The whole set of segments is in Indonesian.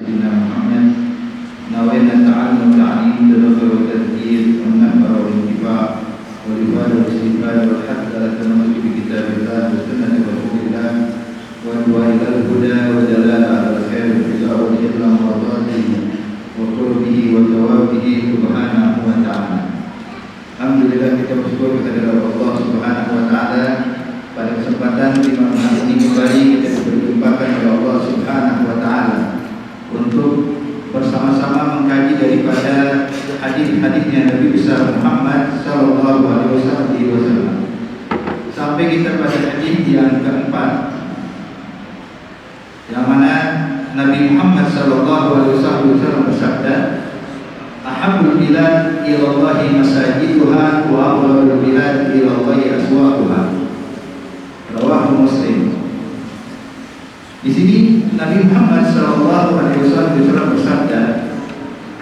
سيدنا محمد نوينا التعلم والتعليم تدبر والتذكير والنفع والانتفاع والإفادة والاستفادة والحث على التمسك بكتاب الله وسنة رسول الله والدعاء إلى الهدى والدلالة على الخير والتزاور إلى مرضاته وقربه وثوابه سبحانه وتعالى. Alhamdulillah, kita bersyukur kehadirat Allah Subhanahu wa taala. Pada kesempatan di malam hari ini kembali kita diperjumpakan oleh Allah Subhanahu wa taala untuk bersama-sama mengkaji daripada hadis-hadisnya Nabi besar Muhammad sallallahu alaihi wasallam. Sampai kita pada hadis yang keempat, yang mana Nabi Muhammad sallallahu alaihi wasallam bersabda, "Ahabbul bilad ila Allah masajiduha wa abghadul bilad ila Allah aswaquha." Rawahu Muslim. Di sini Nabi Muhammad sallallahu alaihi wasallam bersabda,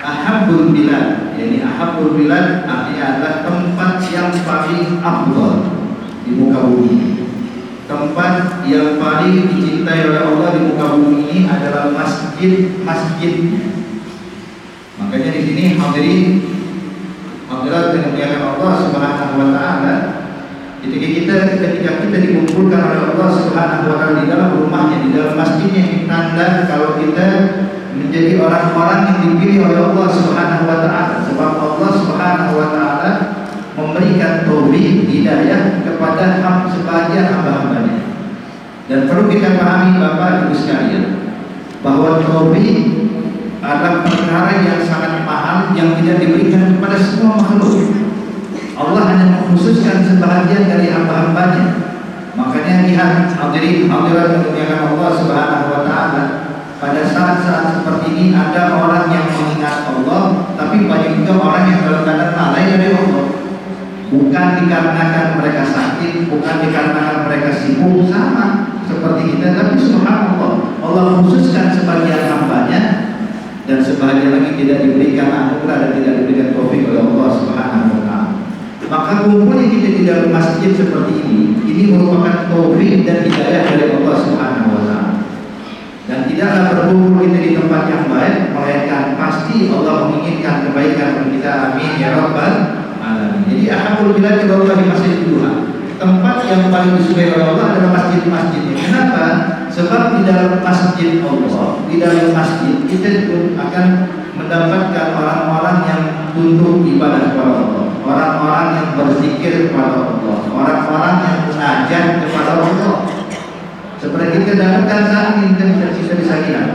"Ahabbul bilad," yakni ahabbul bilad artinya adalah tempat yang paling afdal di muka bumi. Tempat yang paling dicintai oleh Allah di muka bumi ini adalah masjid-masjid. Makanya di sini hadirin yang dimuliakan Allah Subhanahu wa taala, ketika kita dikumpulkan oleh Allah Subhanahu wa taala di dalam rumahnya, di dalam masjidnya, ini tanda kalau kita menjadi orang-orang yang dipilih oleh Allah Subhanahu wa taala. Sebab Allah Subhanahu wa taala memberikan taufik hidayah kepada sebagian hamba-hambanya. Dan perlu kita pahami Bapak Ibu sekalian, bahwa taufik adalah perkara yang sangat mahal yang tidak diberikan kepada semua makhluk. Allah hanya mengkhususkan sebahagian dari hamba-hambanya. Makanya lihat hadirin hadirat yang dimuliakan Allah Subhanahu wa taala, pada saat-saat seperti ini ada orang yang mengingat Allah, tapi banyak juga orang yang dalam keadaan lalai dari Allah. Bukan dikarenakan mereka sakit, bukan dikarenakan mereka sibuk, sama seperti kita, tapi subhanallah Allah khususkan sebagian hambanya dan sebahagian lagi tidak diberikan anugerah dan tidak diberikan taufik oleh Allah Subhanahu wa taala. Maka kumpulnya kita di dalam masjid seperti ini merupakan taufik dan hidayah dari Allah Subhanahu wa taala. Dan tidaklah berkumpul kita di tempat yang baik, melainkan pasti Allah menginginkan kebaikan untuk kita. Amin ya rabbal alamin. Jadi ahabul bilad ila Allah masjiduha. Tempat yang paling disukai oleh Allah adalah masjid-masjidnya. Kenapa? Sebab di dalam masjid Allah, di dalam masjid kita akan mendapatkan orang-orang yang tunduk ibadah kepada Allah, orang-orang yang berzikir kepada Allah, orang-orang yang munajat kepada Allah. Seperti kita dapatkan saat ini kita bisa lihat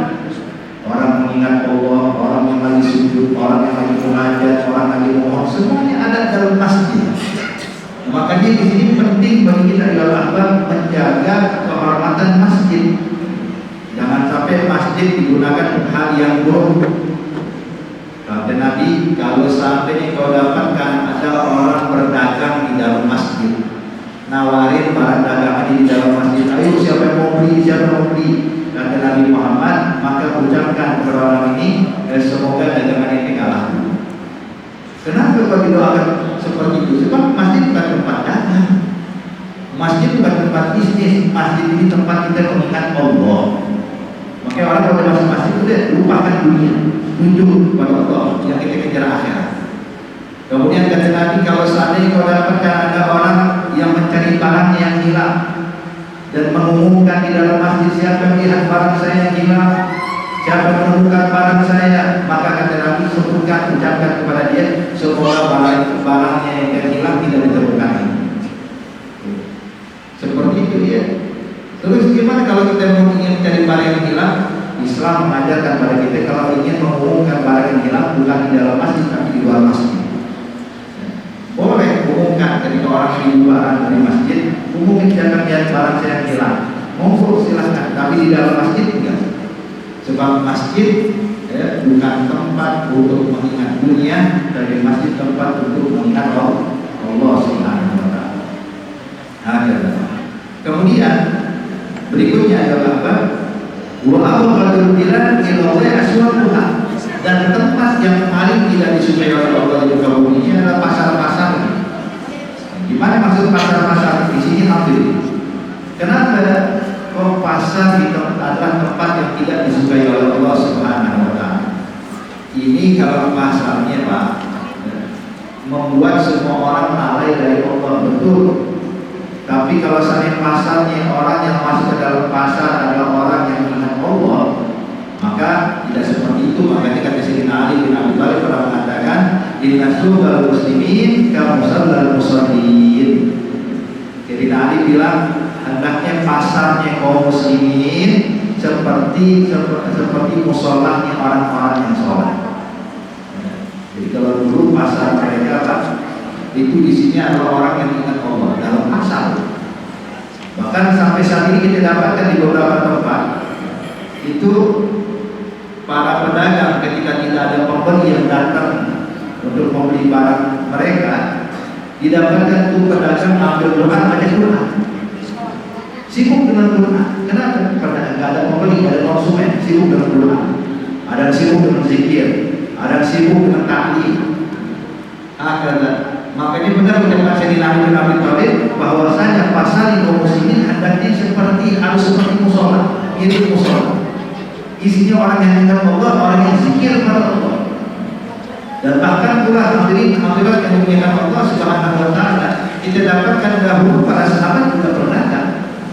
orang mengingat Allah, orang yang lagi sujud, orang yang lagi munajat, orang lagi mohon, semuanya ada dalam masjid. Makanya di sini penting bagi kita adalah menjaga kehormatan masjid. Jangan sampai masjid digunakan untuk hal yang buruk. Kata Nabi, kalau sampai kau dapatkan ada orang berdagang di dalam masjid, nawarin barang dagangan di dalam masjid, ayo siapa yang mau beli, siapa yang mau beli, kata Nabi Muhammad, maka ucapkan kepada orang ini, semoga dagangan ini kalah. Kenapa kau didoakan seperti itu? Sebab masjid bukan tempat dagang, masjid bukan tempat bisnis, masjid ini tempat kita mengingat Allah. Makanya orang kalau masuk masjid itu lupakan dunia, tujuh kepada Allah yang kita kejar akhirat. Kemudian kata Nabi, kalau seandainya kau dapatkan ada orang yang mencari barang yang hilang dan mengumumkan di dalam masjid, siapa yang lihat barang saya yang hilang, siapa yang menemukan barang saya, maka kata Nabi, sebutkan, ucapkan kepada dia, semoga barangnya yang hilang tidak ditemukan. Seperti itu ya. Terus gimana kalau kita mau ingin cari barang yang hilang? Islam mengajarkan pada kita kalau ingin mengumumkan barang yang hilang bukan di dalam masjid tapi di luar masjid. Boleh umumkan ketika orang di luar dari masjid, umumkan jangan lihat barang saya yang hilang. Monggo silahkan, tapi di dalam masjid enggak. Sebab masjid bukan tempat untuk mengingat dunia, dari masjid tempat untuk mengingat Allah Subhanahu wa taala. Kemudian berikutnya adalah apa? Wa abghadul bilad ila Allah aswaquha. Dan tempat yang paling tidak disukai oleh Allah di muka bumi ini adalah pasar-pasar. Gimana maksud pasar-pasar? Di sini ambil. Kenapa kok pasar adalah tempat yang tidak disukai oleh Allah Subhanahu wa Ini kalau pasarnya Pak, membuat semua orang lalai dari Allah, betul. Tapi kalau seandainya pasarnya orang yang masuk ke dalam pasar adalah orang yang ingat Allah, maka tidak seperti itu. Makanya kata Sayyidina Ali bin Abi Thalib pernah mengatakan, inna sunnal muslimin kamusallal musallin. Sayyidina Ali bilang, hendaknya pasarnya kaum muslimin seperti musholahnya orang-orang yang sholat. Jadi kalau dulu pasar mereka Pak, itu isinya adalah orang yang ingat Allah dalam pasar. Bahkan sampai saat ini kita dapatkan di beberapa tempat itu para pedagang ketika tidak ada pembeli yang datang untuk membeli barang mereka, didapatkan tuh pedagang ambil Quran, baca Quran, sibuk dengan Quran. Kenapa? Karena tidak ada pembeli, tidak ada konsumen, sibuk dengan Quran. Ada yang sibuk dengan zikir, ada yang sibuk dengan ta'lim. Makanya benar ucapan Sayyidina Ali bin Abi Thalib bahwasanya pasar kaum muslimin hendaknya harus seperti mushola, mirip mushola. Isinya orang yang ingat Allah, orang yang zikir kepada Allah. Dan bahkan pula hadirin hadirat yang memuliakan Allah Subhanahu wa taala, kita dapatkan dahulu para sahabat juga berdagang.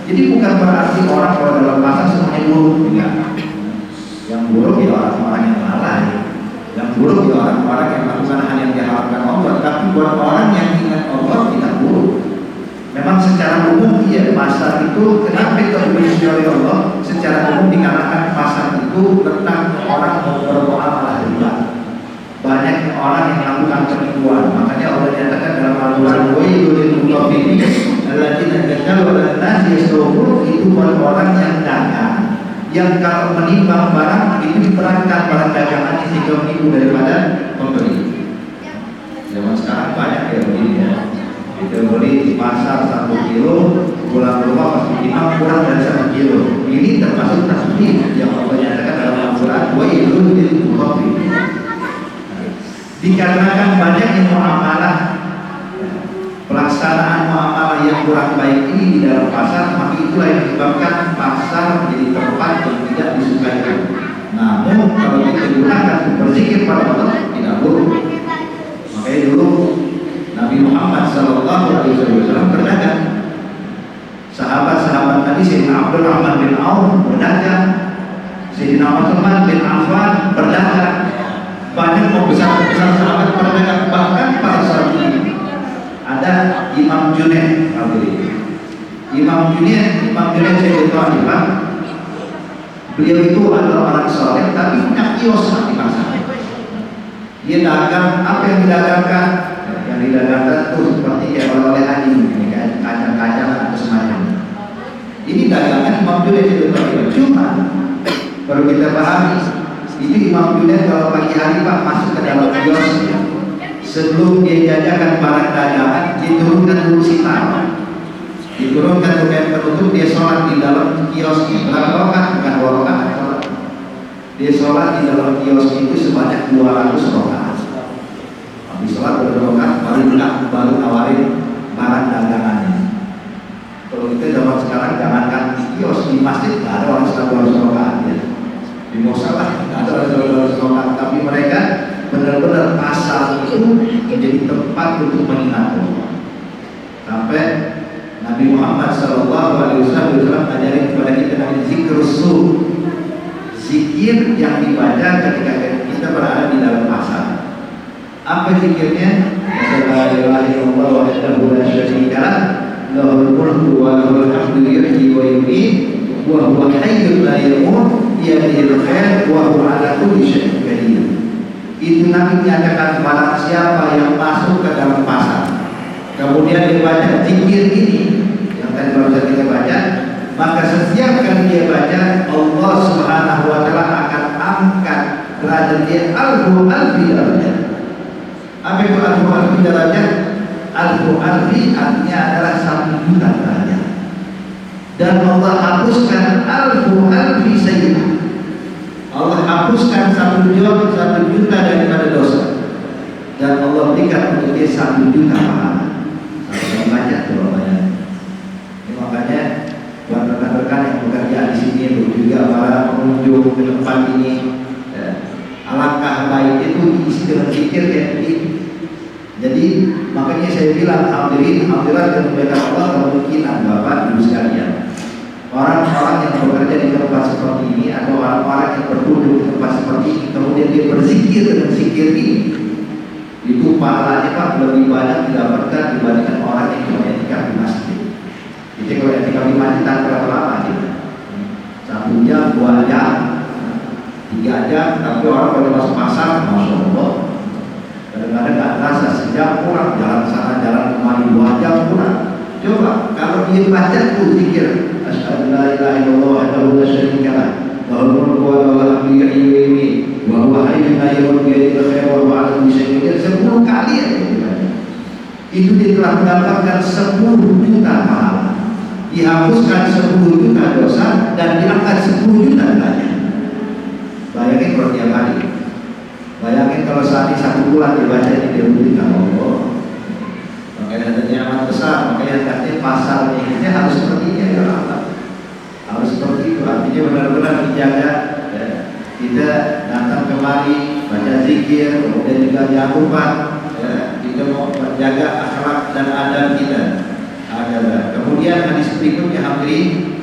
Jadi bukan berarti orang kalau dalam pasar semuanya buruk, tidak. Yang buruk ya orang-orang yang lalai. Yang buruk ya orang-orang yang melakukan hal yang diharapkan Allah. Tapi buat orang yang ingat Allah tidak buruk. Memang secara umum iya pasar itu kenapa terbentuk oleh Allah? Secara umum dikarenakan pasar itu tentang orang bermuamalah riba. Banyak orang yang melakukan penipuan. Makanya Allah nyatakan dalam Al-Quran, wailul mutaffifin alladzina yashtaruna 'alan nasi yastawfun, itu buat orang yang dagang, yang kalau menimbang barang itu diperankan barang dagangannya sehingga menipu daripada pembeli. Zaman sekarang banyak ya begini ya. Kita beli di pasar 1 kilo, pulang rumah pas ditimang kurang dari 1 kilo. Ini termasuk tasbih yang Allah nyatakan dalam Al-Quran, wailul mutaffifin. Dikarenakan banyaknya muamalah, pelaksanaan muamalah yang kurang baik ini di dalam pasar, maka itulah yang menyebabkan pasar menjadi tempat yang tidak disukai. Namun kalau kita gunakan berzikir pada Allah tidak buruk. Makanya dulu Nabi Muhammad SAW berdagang. Sahabat-sahabat tadi Sayyidina Abdurrahman bin Auf berdagang, Sayyidina Utsman bin Affan berdagang. Banyak pembesar-pembesar sahabat berdagang. Bahkan pada saat ini ada Imam Junaid. Imam Junaid saya tahu Pak. Beliau itu adalah orang soleh tapi punya kios di pasar. Dia dagang, apa yang didagangkan? Yang didagangkan itu seperti kayak oleh-olehan ini, kayak kacang-kacang atau semacamnya. Ini dagangan Imam Junaid itu tahu. Cuma perlu kita pahami, itu Imam Junaid kalau pagi hari Pak masuk ke dalam kios, sebelum dia jajakan barang dagangan, diturunkan dulu sitar, diturunkan bukan penutup, dia sholat di dalam kios. Berapa rakaat? Bukan 2 rakaat sholat. Dia sholat di dalam kios itu sebanyak 200 rakaat. Habis sholat berdoa baru nawarin barang dagangannya. Kalau kita zaman sekarang jangankan di kios, di masjid nggak ada orang sholat 200 rakaat ya. Di musola nggak ada orang sholat, tapi mereka benar-benar pasar itu menjadi tempat untuk mengingat Allah. Sampai Nabi Muhammad SAW ajarin kepada kita namanya zikrus su, zikir yang dibaca ketika kita berada di dalam pasar. Apa zikirnya? La ilaha illallah wahdahu la syarika lah, lahul mulku wa lahul hamdu yuhyi wa yumiit wa huwa hayyun la yamut biyadihil khair wa huwa ala kulli syai'in qadir. Itu Nabi menyatakan barang siapa yang masuk ke dalam pasar kemudian dia baca zikir ini yang tadi baru saja kita baca, maka setiap kali dia baca, Allah Subhanahu wa taala akan angkat derajat dia alfi derajat. Apa itu alfi derajat? Alfi artinya adalah 1 juta derajat. Dan Allah hapuskan alfi sayyi'ah. Allah hapuskan 1 juta daripada dosa. Dan Allah berikan untuk dia 1 juta pahala. Sampai banyak tuh banyak. Makanya buat rekan-rekan yang bekerja di sini, juga para pengunjung ke tempat ini, alangkah langkah baik itu diisi dengan zikir kayak begini. Jadi makanya saya bilang hadirin hadirat dan muliakan Allah, kemungkinan Bapak Ibu sekalian, orang-orang yang bekerja di tempat seperti ini atau orang-orang yang berduduk di tempat seperti ini kemudian dia berzikir dengan zikir ini, itu pahalanya Pak lebih banyak didapatkan dibandingkan orang yang cuma etikaf di masjid. Jadi kalau etikaf di masjid tak berapa lama gitu, 1 jam, 2 jam, 3 jam, tapi orang kalau masuk pasar, masya Allah, kadang-kadang nggak terasa sejam kurang, jalan sana jalan kemari 2 jam kurang. Coba kalau dia baca tuh zikir, asyhadu la ilaha illallah wahdahu la syarika lah, lahul mulku wa lahul hamdu yuhyi wa yumiit, wa huwa hayyun la yamutu bi yadihi al-khair wa huwa 'ala kulli syai'in qadir, 10 kali ya. Itu dia telah mendapatkan 10 juta pahala, dihapuskan 10 juta dosa dan diangkat 10 juta derajat. Bayangin kalau tiap hari. Bayangin kalau saat ini 1 bulan dibaca di Dewan Allah. Makanya ada nyaman besar, makanya katanya pasarnya ini harus seperti ini ya Allah. Harus seperti itu, artinya benar-benar dijaga ya. Kita datang kemari baca zikir, kemudian juga jangan lupa ya, kita mau menjaga akhlak dan adab kita. Kemudian hadis berikutnya hadirin,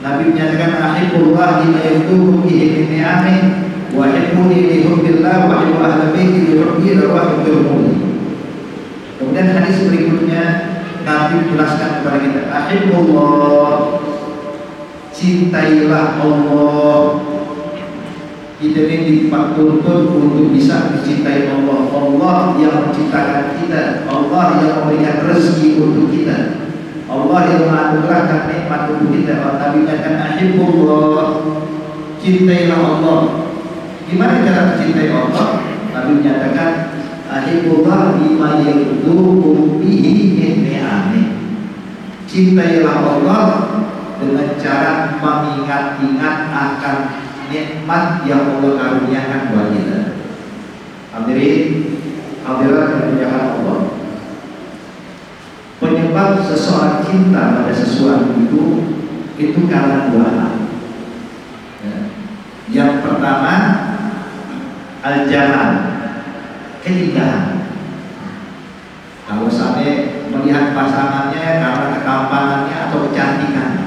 Nabi menyatakan ahibbullah lima yaktubu bihi min ni'amih wa hibbuni li hubbillah wa hibbu ahli baiti li hubbi rawahu Tirmidzi. Kemudian hadis berikutnya Nabi menjelaskan kepada kita, ahibbullah, cintailah Allah. Kita ini dituntut untuk bisa mencintai Allah. Allah yang menciptakan kita, Allah yang memberikan rezeki untuk kita, Allah yang menganugerahkan nikmat untuk kita. Nabi katakan ahibbullah, cintailah Allah. Gimana cara mencintai Allah? Nabi menyatakan ahibbullah bima yaktubu bihi min ni'amih. Cintailah Allah dengan cara mengingat-ingat akan nikmat yang Allah karuniakan buat kita. Hadirin hadirat yang dimuliakan Allah, penyebab seseorang cinta pada sesuatu itu karena 2 hal. Yang pertama al-jamal, keindahan. Kalau sampai melihat pasangannya karena ketampanannya atau kecantikannya,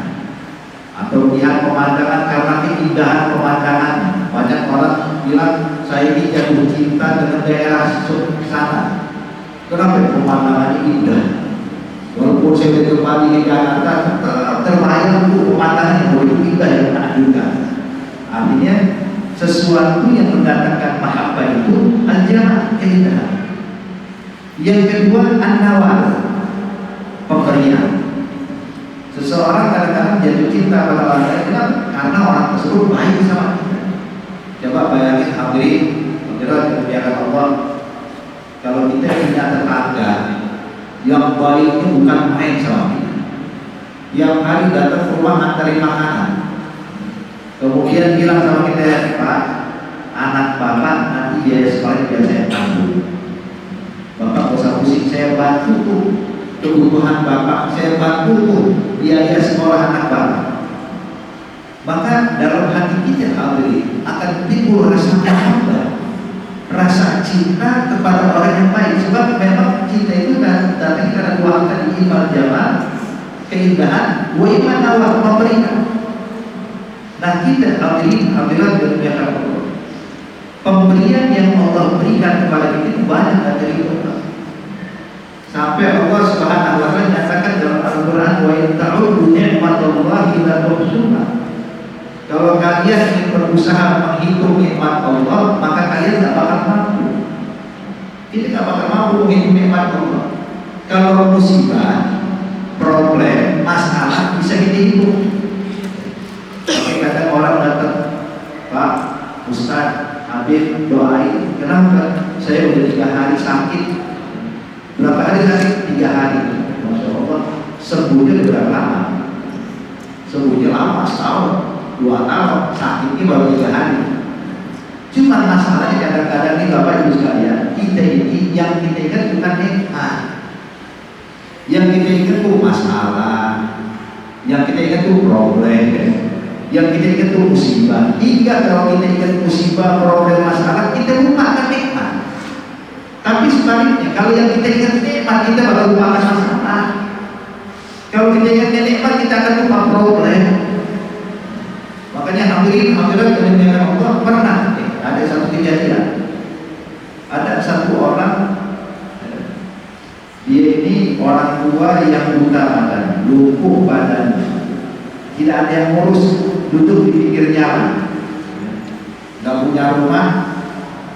atau melihat pemandangan karena keindahan pemandangannya. Banyak orang bilang saya ini jatuh cinta dengan daerah sana. Kenapa? Pemandangannya indah. Walaupun saya kembali ke Jakarta, terbayang tuh pemandangannya begitu indah yang menakjubkan. Artinya sesuatu yang mendatangkan mahabbah itu al-jamal, keindahan. Yang kedua an-nawal, pemberian. Seseorang kadang-kadang jatuh cinta pada orang lain karena orang tersebut baik sama kita. Coba bayangin hadirin hadirat yang dimuliakan Allah, kalau kita punya tetangga yang baiknya bukan main sama kita, yang hari datang ke rumah nganterin makanan, kemudian bilang sama kita, Pak, anak bapak nanti biaya sekolah biar saya tanggung, bapak gak usah pusing, saya bantu tuh kebutuhan bapak, saya bantu tuh biaya sekolah anak bapak. Maka dalam hati kita hadirin akan timbul rasa mahabbah, rasa cinta kepada orang yang baik. Sebab memang cinta itu datang karena 2 hal tadi, iman jamal, keindahan, wa iman nawal, memberikan. Nah kita hadirin hadirat yang dimuliakan Allah, pemberian yang Allah berikan kepada kita itu banyak dari Allah. Sampai Allah Subhanahu wa taala nyatakan dalam Al-Qur'an, wa in ta'uddu ni'matallahi la tuhsuha. Kalau kalian ingin berusaha menghitung nikmat Allah, maka kalian tidak bakal mampu. Kita tidak bakal mampu menghitung nikmat Allah. Kalau musibah, problem, masalah bisa kita hitung. Kadang orang datang, Pak, Ustaz, Habib doain. Kenapa? Saya udah 3 hari sakit. Berapa hari sakit? 3 hari. Masya Allah. Sembuhnya berapa lama? Sembuhnya lama, setahun, 2 tahun. Sakitnya baru 3 hari. Cuma masalahnya kadang-kadang nih Bapak Ibu sekalian, kita ini yang kita ingat bukan nikmat. Yang kita ingat tuh masalah, yang kita ingat tuh problem, yang kita ingat tuh musibah. Hingga kalau kita ingat musibah, problem, masalah, kita Kalau yang kita ingat nikmat, kita bakal lupakan masalah. Kalau kita ingatnya nikmat, kita akan lupa problem. Makanya hadirin hadirat yang dimuliakan Allah, pernah ada satu kejadian. Ada satu orang, dia ini orang tua yang buta badan, lumpuh badan, tidak ada yang ngurus, duduk di pinggir jalan, nggak punya rumah,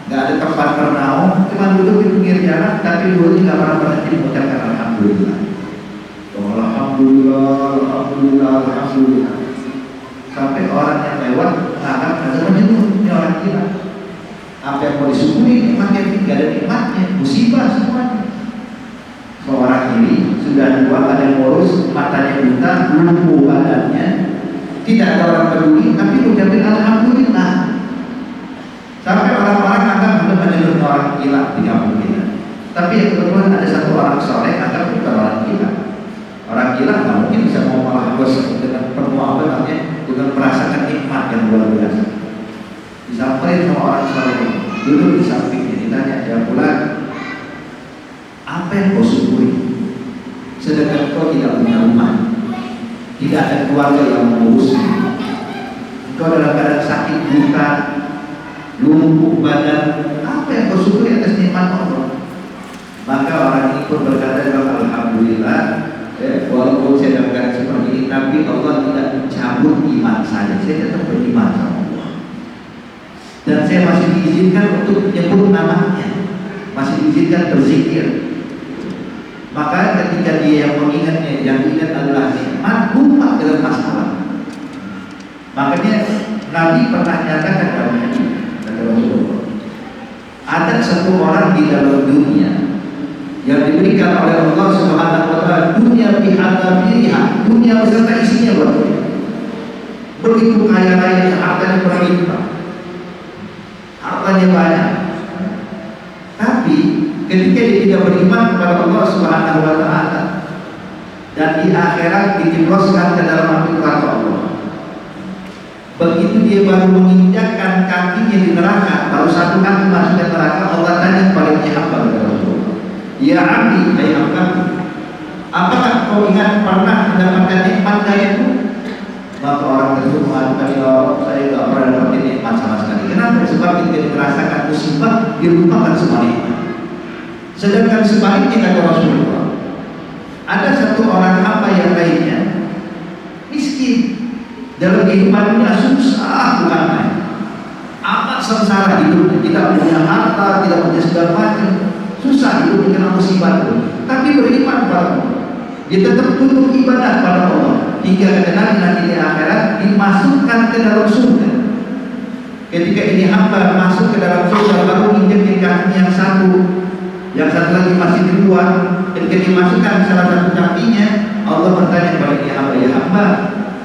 nggak ada tempat bernaung, cuma duduk di pinggir jalan. Tapi dulu nggak pernah berhenti mengucapkan alhamdulillah, alhamdulillah, alhamdulillah, alhamdulillah. Sampai orang yang lewat menganggap ada menjenuh, ini orang gila. Apa yang mau disyukuri nikmatnya, tidak ada nikmatnya, musibah semuanya. Seorang ini sudah tua, ada yang ngurus, matanya buta, lumpuh badannya, tidak ada orang peduli, tapi ucapin alhamdulillah. Sampai orang-orang anggap sudah menjenuh orang gila di kampung kita. Tapi yang kebetulan ada satu orang soleh anggap bukan orang gila. Orang gila nggak mungkin bisa mau malah bos dengan penuh apa namanya, dengan merasakan nikmat yang luar biasa. Disampaikan sama orang soleh, duduk di sampingnya, ditanya, ya pulang, apa yang kau syukuri? Sedangkan kau tidak punya rumah, tidak ada keluarga yang mengurusmu, kau dalam keadaan sakit buta, lumpuh badan, apa yang kau syukuri atas nikmat Allah? Maka orang ini pun berkata, alhamdulillah, walaupun saya dalam keadaan seperti ini, tapi Allah tidak mencabut iman saya tetap beriman sama Allah. Dan saya masih diizinkan untuk menyebut namanya, masih diizinkan berzikir. Maka ketika dia yang mengingatnya, yang ingat adalah nikmat, lupa dengan masalah. Makanya Nabi pernah nyatakan dalam hadis, kata Rasulullah, ada satu orang di dalam dunia yang diberikan oleh Allah Subhanahu wa taala dunia bihadzafiriha, dunia beserta isinya buat dia. Begitu kaya raya, hartanya berlimpah, hartanya banyak. Tapi ketika dia tidak beriman kepada Allah Subhanahu wa taala dan di akhirat dijebloskan ke dalam api neraka Allah. Begitu dia baru menginjakkan kakinya di neraka, baru satu kaki masuk ke neraka, Allah tanya kepada dia hamba Rasulullah, ya abdi, hai hambaku, apakah kau ingat pernah mendapatkan nikmat dariku? Maka orang tersebut mengatakan, ya Allah, saya tidak pernah dapat nikmat sama sekali. Kenapa? Sebab ketika dirasakan musibah, dilupakan semua nikmat. Sedangkan sebaliknya kata Rasulullah, ada satu orang hamba yang lainnya miskin, dalam kehidupannya susah bukan main, amat sengsara hidupnya, tidak punya harta, tidak punya segala macam, susah hidup dengan musibah itu, tapi beriman kepada Allah. Dia tetap tunduk ibadah pada Allah hingga nanti di akhirat dimasukkan ke dalam surga. Ketika ini hamba masuk ke dalam surga, baru injek kakinya yang satu lagi masih di luar. Ketika dimasukkan salah satu kakinya, Allah bertanya kepada dia hamba, ya hamba,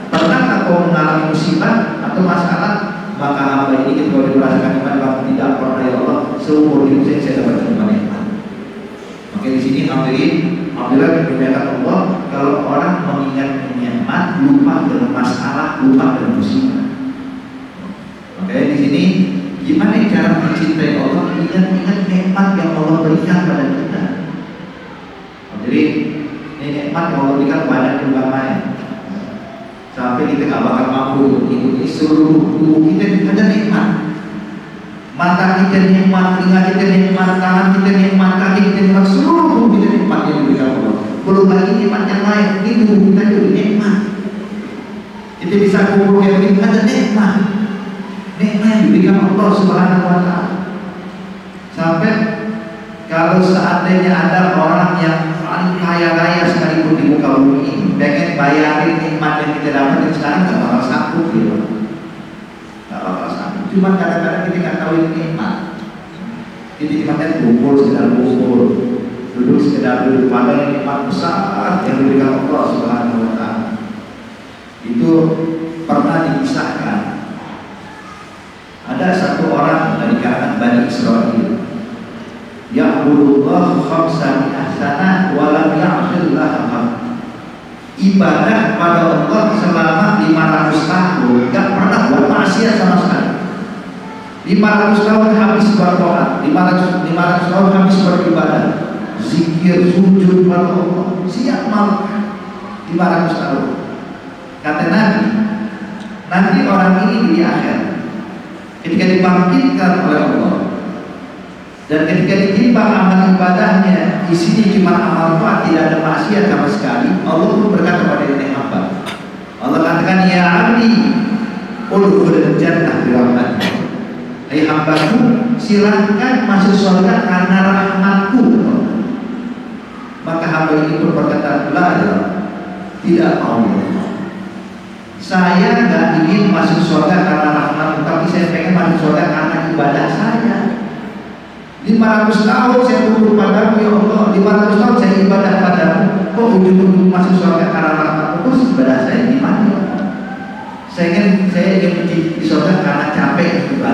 pernahkah kau mengalami musibah atau masalah? Maka hamba ini ketika dirasakan iman, tidak pernah ya Allah, seumur hidup saya dapat nikmat. Maka di sini alhamdulillah dimuliakan Allah, kalau orang mengingat nikmat, lupa dengan masalah, lupa dengan musibah. Makanya di sini gimana cara mencintai Allah? Ingat-ingat nikmat yang Allah berikan pada kita. Jadi ini nikmat yang Allah berikan banyak juga main. Sampai kita nggak bakal mampu mengikuti seluruh tubuh kita ada nikmat. Mata kita nikmat, telinga kita nikmat, tangan kita nikmat, kaki kita nikmat, seluruh tubuh kita nikmat yang diberikan Allah. Belum lagi nikmat yang lain, ini tubuh kita juga nikmat. Kita bisa kumpul yang ini ada nikmat. Nikmat yang diberikan Allah Subhanahu wa taala. Sampai kalau seandainya ada orang yang paling kaya raya sekalipun di muka bumi ini, pengen bayarin nikmat yang kita dapat sekarang nggak bakal sanggup gitu. Nggak bakal sanggup. Cuma kadang-kadang kita nggak tahu ini nikmat. Kita nikmatnya kumpul sekedar kumpul, duduk sekedar duduk, padahal nikmat besar yang diberikan Allah Subhanahu wa taala. Itu pernah dikisahkan. Ada satu orang dari kalangan Bani Israil, ya'budullah khamsa mi'ah sanah wa lam ya'sillah amam. Ibadah pada Allah selama 500 tahun, tidak pernah buat maksiat sama sekali. 500 tahun habis berdoa, 500 tahun habis beribadah, zikir, sujud pada Allah, siap malu 500 tahun. Kata Nabi, nanti orang ini di akhir ketika dibangkitkan oleh Allah dan ketika ditimbang amal ibadahnya, isinya cuma amal taat, tidak ada maksiat sama sekali. Allah pun berkata pada ini hamba, Allah katakan, ya abdi udkhulil jannah bi rahmatik. Hai hambaku, silahkan masuk surga karena rahmatku. Maka hamba ini pun berkata, la, tidak mau. Saya nggak ingin masuk surga karena rahmatku, tapi saya pengen masuk surga karena ibadah saya. 500 tahun saya tunduk padamu ya Allah, 500 tahun saya ibadah padamu, kok ujung-ujung masuk surga karena rahmatmu? Terus ibadah saya gimana? Saya ingin di surga karena capek ibadah.